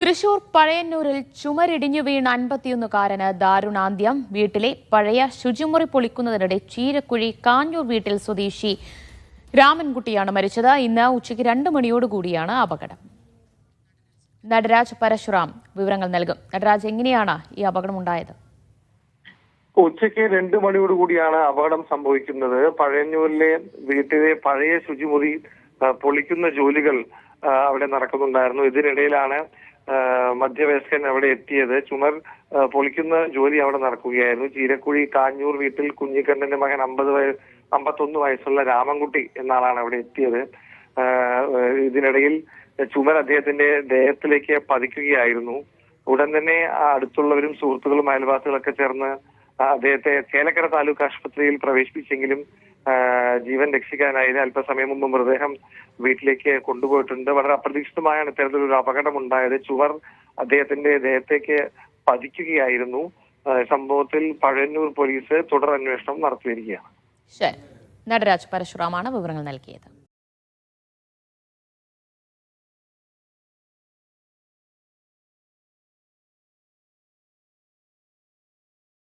തൃശൂർ പഴയന്നൂരിൽ ചുമരിടിഞ്ഞു വീണ് 51കാരന് ദാരുണാന്ത്യം. വീട്ടിലെ പഴയ ശുചിമുറി പൊളിക്കുന്നതിനിടെ ചീരക്കുഴി കാഞ്ഞൂർ വീട്ടിൽ സ്വദേശി രാമൻകുട്ടിയാണ് മരിച്ചത്. ഇന്ന് ഉച്ചയ്ക്ക് 2 മണിയോടുകൂടിയാണ് അപകടം. നടരാജ് പരശുറാം വിവരങ്ങൾ നൽകും. നടരാജ്, എങ്ങനെയാണ് ഈ അപകടം ഉണ്ടായത്? ഉച്ചയ്ക്ക് 2 മണിയോടുകൂടിയാണ് അപകടം സംഭവിക്കുന്നത്. പഴയന്നൂരിലെ വീട്ടിലെ പഴയ ശുചിമുറി പൊളിക്കുന്ന ജോലികൾ അവിടെ നടക്കുന്നുണ്ടായിരുന്നു. ഇതിനിടയിലാണ് മധ്യവയസ്കൻ അവിടെ എത്തിയത്. ചുമർ പൊളിക്കുന്ന ജോലി അവിടെ നടക്കുകയായിരുന്നു. ചീരക്കുഴി കാഞ്ഞൂർ വീട്ടിൽ കുഞ്ഞിക്കണ്ണന്റെ മകൻ 51 വയസ്സുള്ള രാമൻകുട്ടി എന്നാളാണ് അവിടെ എത്തിയത്. ഇതിനിടയിൽ ചുമർ അദ്ദേഹത്തിന്റെ ദേഹത്തിലേക്ക് പതിക്കുകയായിരുന്നു. ഉടൻ തന്നെ അടുത്തുള്ളവരും സുഹൃത്തുക്കളും അയൽവാസികളൊക്കെ ചേർന്ന് അദ്ദേഹത്തെ ചേലക്കര താലൂക്ക് ആശുപത്രിയിൽ പ്രവേശിപ്പിച്ചെങ്കിലും ജീവൻ രക്ഷിക്കാനായില്ല. അല്പസമയം മുമ്പ് മൃതദേഹം വീട്ടിലേക്ക് കൊണ്ടുപോയിട്ടുണ്ട്. വളരെ അപ്രതീക്ഷിതമായാണ് ഇത്തരത്തിലൊരു അപകടം ഉണ്ടായത്. ചുവർ അദ്ദേഹത്തിന്റെ ദേഹത്തേക്ക് പതിക്കുകയായിരുന്നു. സംഭവത്തിൽ പഴയന്നൂർ പോലീസ് തുടർ അന്വേഷണം നടത്തിവരികയാണ്. ശരി, നടരാജ് പരശുറാമാണ് വിവരങ്ങൾ നൽകിയത്.